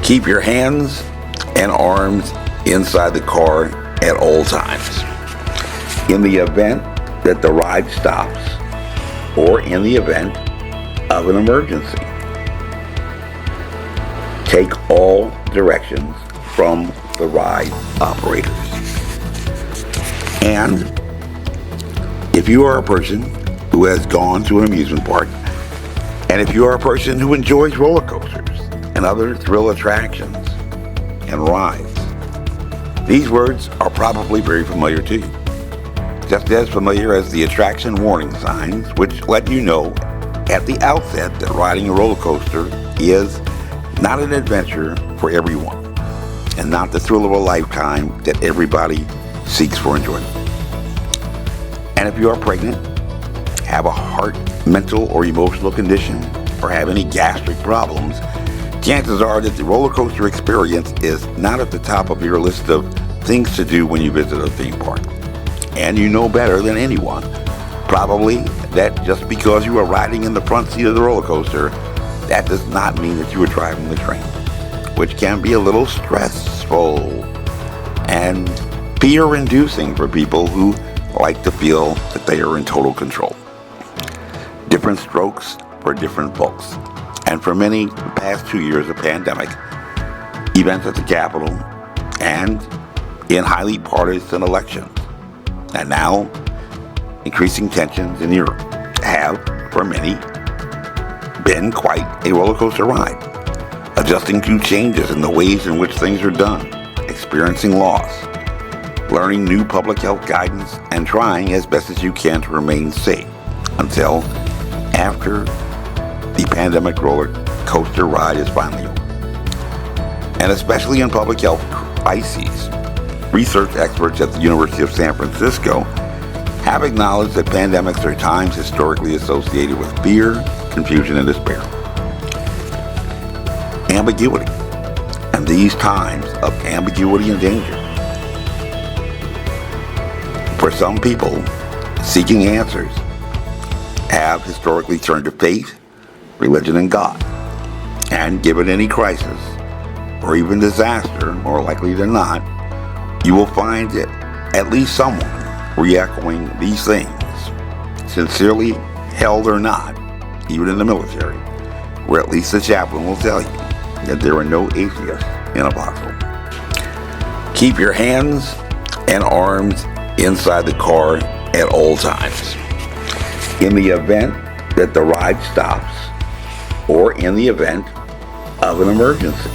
Keep your hands and arms inside the car at all times. In the event that the ride stops, or in the event of an emergency, take all directions from the ride operators. And if you are a person who has gone to an amusement park, and if you are a person who enjoys roller coasters and other thrill attractions and rides, these words are probably very familiar to you. Just as familiar as the attraction warning signs, which let you know at the outset that riding a roller coaster is not an adventure for everyone, and not the thrill of a lifetime that everybody seeks for enjoyment. And if you are pregnant, have a heart, mental, or emotional condition, or have any gastric problems, chances are that the roller coaster experience is not at the top of your list of things to do when you visit a theme park. And you know better than anyone, probably, that just because you are riding in the front seat of the roller coaster, that does not mean that you are driving the train, which can be a little stressful and fear-inducing for people who like to feel that they are in total control. Different strokes for different folks. And for many, the past 2 years of pandemic, events at the Capitol, and in highly partisan elections, and now increasing tensions in Europe, have, for many, been quite a roller coaster ride. Adjusting to changes in the ways in which things are done, experiencing loss, learning new public health guidance, and trying as best as you can to remain safe until after the pandemic roller coaster ride is finally over. And especially in public health crises, research experts at the University of San Francisco have acknowledged that pandemics are times historically associated with fear, confusion, and despair. Ambiguity. And these times of ambiguity and danger, for some people, seeking answers have historically turned to faith, religion, and God. And given any crisis, or even disaster, more likely than not, you will find that at least someone re-echoing these things, sincerely held or not, even in the military, where at least the chaplain will tell you that there are no atheists in a foxhole. Keep your hands and arms inside the car at all times. In the event that the ride stops, or in the event of an emergency,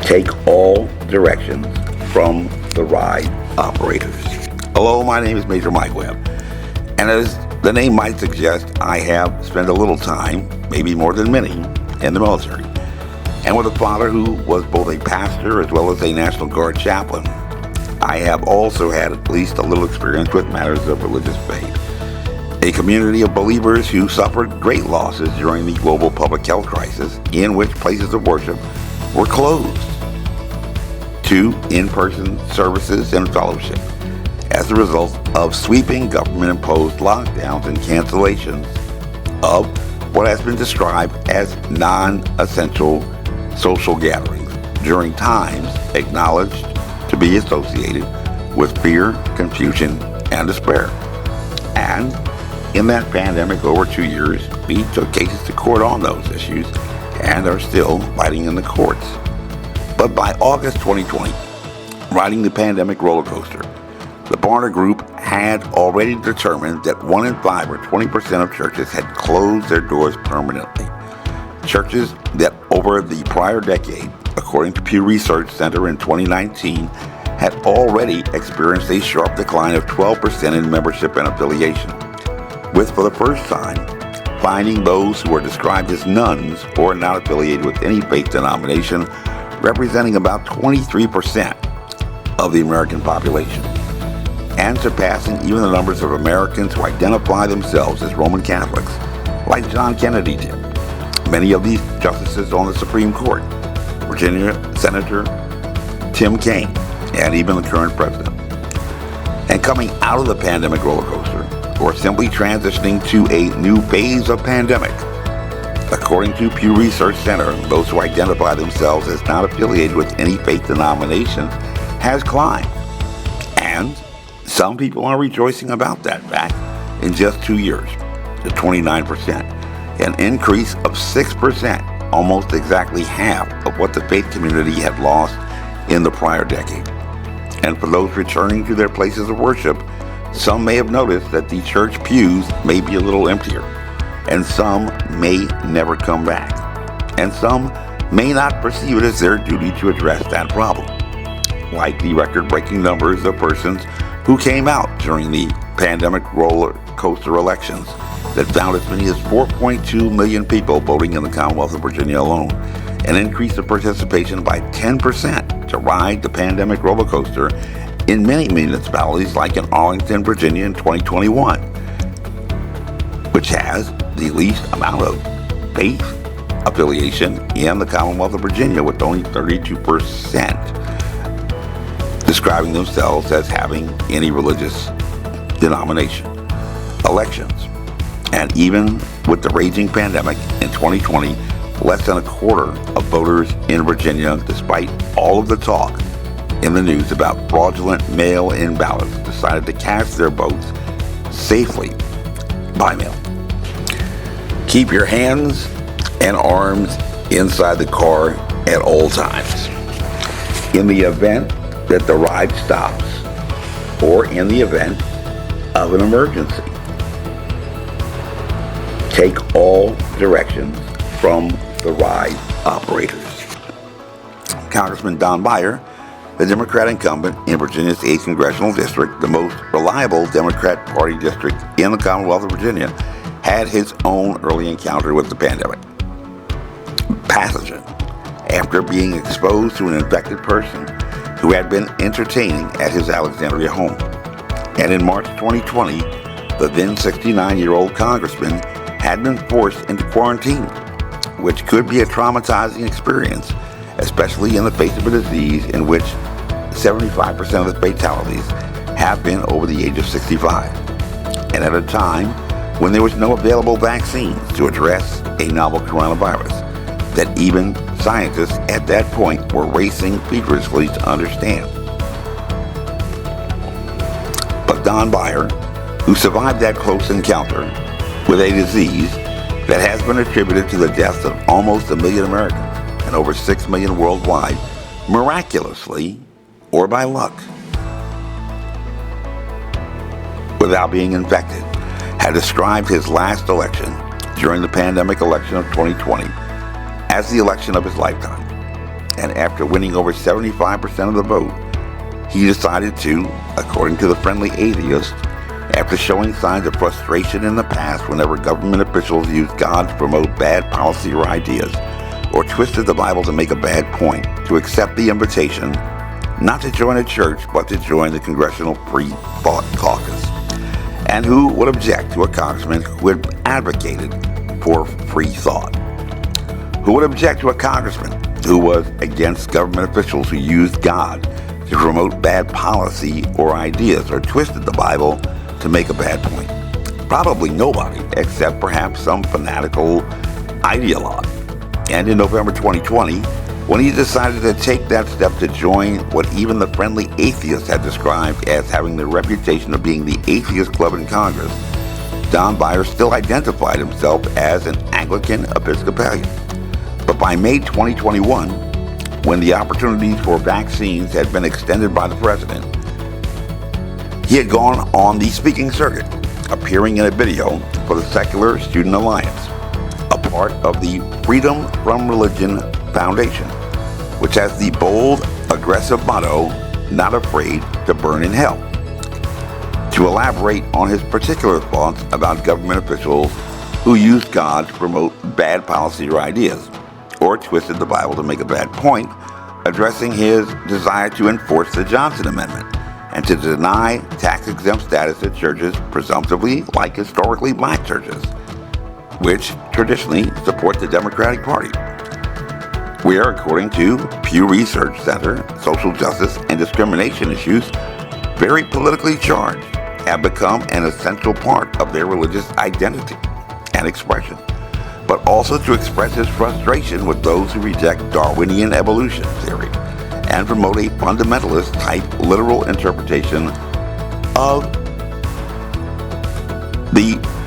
take all directions from the ride operators. Hello, my name is Major Mike Webb, and as the name might suggest, I have spent a little time, maybe more than many, in the military. And with a father who was both a pastor as well as a National Guard chaplain, I have also had at least a little experience with matters of religious faith. A community of believers who suffered great losses during the global public health crisis, in which places of worship were closed to in-person services and fellowship as a result of sweeping government-imposed lockdowns and cancellations of what has been described as non-essential social gatherings during times acknowledged to be associated with fear, confusion, and despair. And in that pandemic over 2 years, we took cases to court on those issues and are still fighting in the courts. But by August 2020, riding the pandemic roller coaster, the Barna Group had already determined that 1 in 5 or 20% of churches had closed their doors permanently. Churches that over the prior decade, according to Pew Research Center in 2019, had already experienced a sharp decline of 12% in membership and affiliation, with for the first time finding those who are described as nuns or not affiliated with any faith denomination representing about 23% of the American population, and surpassing even the numbers of Americans who identify themselves as Roman Catholics, like John Kennedy did. Many of these justices on the Supreme Court, Virginia Senator Tim Kaine, and even the current president. And coming out of the pandemic roller coaster, or simply transitioning to a new phase of pandemic, According to Pew Research Center, those who identify themselves as not affiliated with any faith denomination has climbed. And some people are rejoicing about that fact in just 2 years to 29%, an increase of 6%, almost exactly half of what the faith community had lost in the prior decade. And for those returning to their places of worship, some may have noticed that the church pews may be a little emptier, and some may never come back, and some may not perceive it as their duty to address that problem, like the record-breaking numbers of persons who came out during the pandemic roller coaster elections that found as many as 4.2 million people voting in the Commonwealth of Virginia alone, an increase of participation by 10% to ride the pandemic roller coaster in many municipalities like in Arlington, Virginia in 2021, which has the least amount of faith affiliation in the Commonwealth of Virginia, with only 32% describing themselves as having any religious denomination. Elections. And even with the raging pandemic in 2020, less than a quarter of voters in Virginia, despite all of the talk in the news about fraudulent mail-in ballots, decided to cast their votes safely by mail. Keep your hands and arms inside the car at all times. In the event that the ride stops, or in the event of an emergency, take all directions from the ride operators. Congressman Don Beyer, the Democrat incumbent in Virginia's 8th Congressional District, the most reliable Democrat Party district in the Commonwealth of Virginia, had his own early encounter with the pandemic pathogen after being exposed to an infected person who had been entertaining at his Alexandria home. And in March 2020, the then 69-year-old congressman had been forced into quarantine, which could be a traumatizing experience, especially in the face of a disease in which 75% of the fatalities have been over the age of 65. And at a time when there was no available vaccines to address a novel coronavirus that even scientists at that point were racing feverishly to understand. But Don Beyer, who survived that close encounter with a disease that has been attributed to the deaths of almost 1 million Americans and over 6 million worldwide, miraculously or by luck, without being infected, had described his last election during the pandemic election of 2020 as the election of his lifetime. And after winning over 75% of the vote, he decided to, according to the friendly atheist, after showing signs of frustration in the past whenever government officials used God to promote bad policy or ideas, or twisted the Bible to make a bad point, to accept the invitation not to join a church, but to join the Congressional Free Thought Caucus, and who would object to a congressman who had advocated for free thought, who would object to a congressman who was against government officials who used God to promote bad policy or ideas, or twisted the Bible to make a bad point. Probably nobody, except perhaps some fanatical ideologue. And in November 2020, when he decided to take that step to join what even the friendly atheists had described as having the reputation of being the atheist club in Congress, Don Beyer still identified himself as an Anglican Episcopalian. But by May 2021, when the opportunities for vaccines had been extended by the president, he had gone on the speaking circuit, appearing in a video for the Secular Student Alliance, a part of the Freedom from Religion Foundation, which has the bold, aggressive motto, "Not afraid to burn in hell," to elaborate on his particular thoughts about government officials who used God to promote bad policy or ideas, or twisted the Bible to make a bad point, addressing his desire to enforce the Johnson Amendment and to deny tax-exempt status at churches presumptively like historically black churches, which traditionally support the Democratic Party. Where, according to Pew Research Center, social justice and discrimination issues, very politically charged, have become an essential part of their religious identity and expression. but also to express his frustration with those who reject Darwinian evolution theory and promote a fundamentalist-type literal interpretation of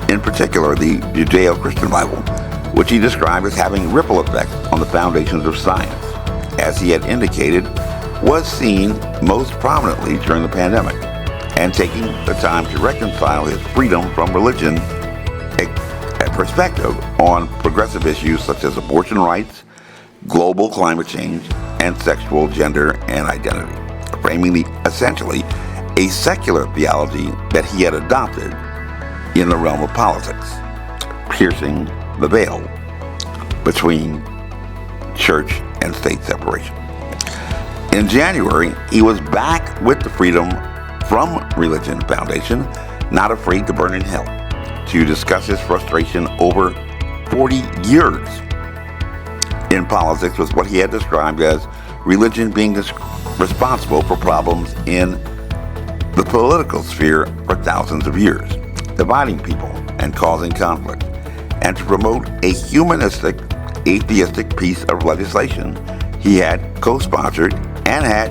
in particular, the Judeo-Christian Bible, which he described as having ripple effects on the foundations of science, as he had indicated was seen most prominently during the pandemic, and taking the time to reconcile his freedom from religion a perspective on progressive issues such as abortion rights, global climate change, and sexual gender and identity, framing essentially a secular theology that he had adopted in the realm of politics, piercing the veil between church and state separation. In January, he was back with the Freedom from Religion Foundation, Not Afraid to Burn in Hell, to discuss his frustration over 40 years in politics with what he had described as religion being responsible for problems in the political sphere for thousands of years, dividing people and causing conflict, and to promote a humanistic, atheistic piece of legislation he had co-sponsored and had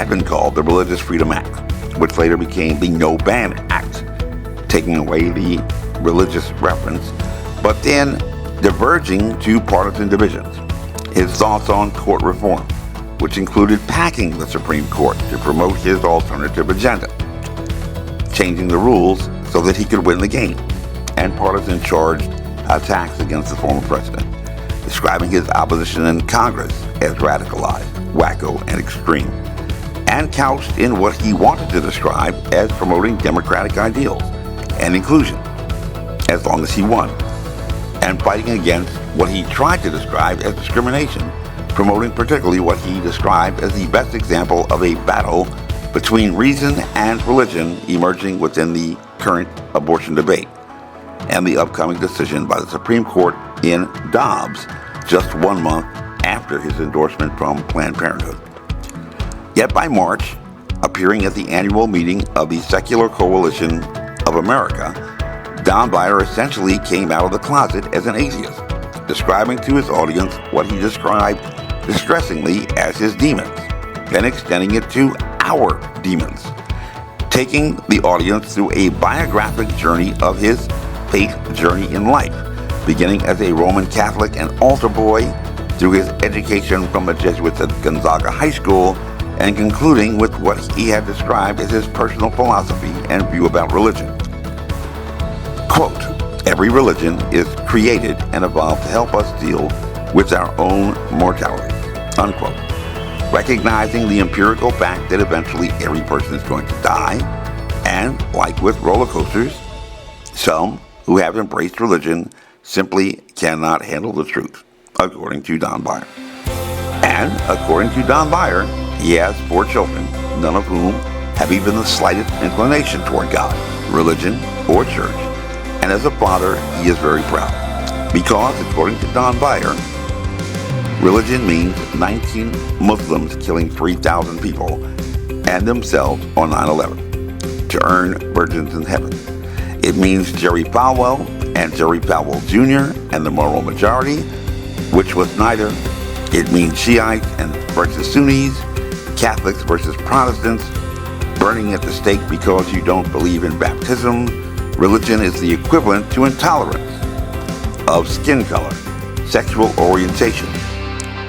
been called the Religious Freedom Act, which later became the No Ban Act, taking away the religious reference, but then diverging to partisan divisions. His thoughts on court reform, which included packing the Supreme Court to promote his alternative agenda, changing the rules so that he could win the game, and partisan charged attacks against the former president, describing his opposition in Congress as radicalized, wacko, and extreme, and couched in what he wanted to describe as promoting democratic ideals and inclusion, as long as he won, and fighting against what he tried to describe as discrimination, promoting particularly what he described as the best example of a battle between reason and religion emerging within the current abortion debate, and the upcoming decision by the Supreme Court in Dobbs just 1 month after his endorsement from Planned Parenthood. Yet by March, appearing at the annual meeting of the Secular Coalition of America, Don Beyer essentially came out of the closet as an atheist, describing to his audience what he described distressingly as his demons, then extending it to our demons, taking the audience through a biographic journey of his faith journey in life, beginning as a Roman Catholic and altar boy through his education from the Jesuits at Gonzaga High School, and concluding with what he had described as his personal philosophy and view about religion. Quote, "Every religion is created and evolved to help us deal with our own mortality," unquote. Recognizing the empirical fact that eventually every person is going to die, and like with roller coasters, some who have embraced religion simply cannot handle the truth, according to Don Beyer. And according to Don Beyer, he has 4 children, none of whom have even the slightest inclination toward God, religion, or church. And as a father, he is very proud, because according to Don Beyer, religion means 19 Muslims killing 3,000 people and themselves on 9/11 to earn virgins in heaven. It means Jerry Falwell and Jerry Falwell Jr. and the moral majority, which was neither. It means Shiites versus Sunnis, Catholics versus Protestants, burning at the stake because you don't believe in baptism. Religion is the equivalent to intolerance of skin color, sexual orientation,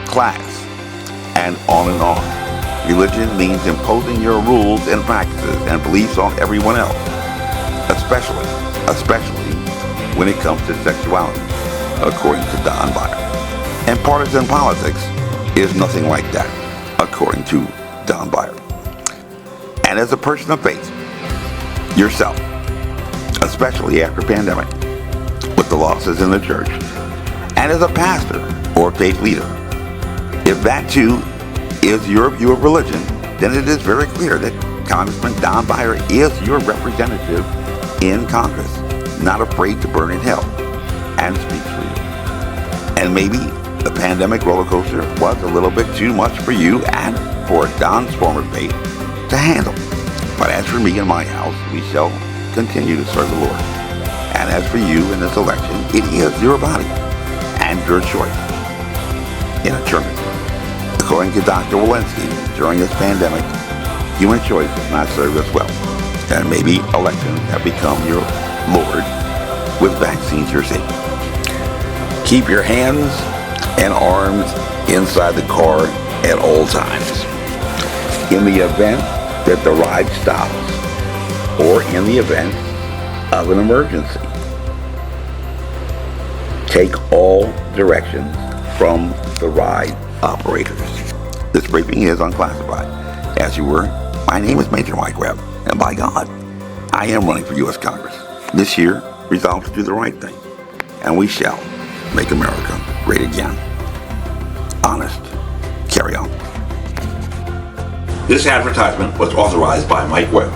class, and on and on. Religion means imposing your rules and practices and beliefs on everyone else, especially when it comes to sexuality, according to Don Beyer. And partisan politics is nothing like that, according to Don Beyer. And as a person of faith, yourself, especially after pandemic, with the losses in the church, and as a pastor or faith leader, if that too is your view of religion, then it is very clear that Congressman Don Beyer is your representative in Congress, not afraid to burn in hell, and speaks for you. And maybe the pandemic roller coaster was a little bit too much for you and for Don's former faith to handle. But as for me and my house, we shall continue to serve the Lord. And as for you in this election, it is your body and your choice in eternity. According to Dr. Walensky, during this pandemic, human choice has not served us well. And maybe elections have become your Lord with vaccines your Savior. Keep your hands and arms inside the car at all times. In the event that the ride stops, or in the event of an emergency, take all directions from the ride operators. This briefing is unclassified. As you were, my name is Major Mike Webb, and by God, I am running for U.S. Congress. This year, resolved to do the right thing, and we shall make America great again. Honest. Carry on. This advertisement was authorized by Mike Webb.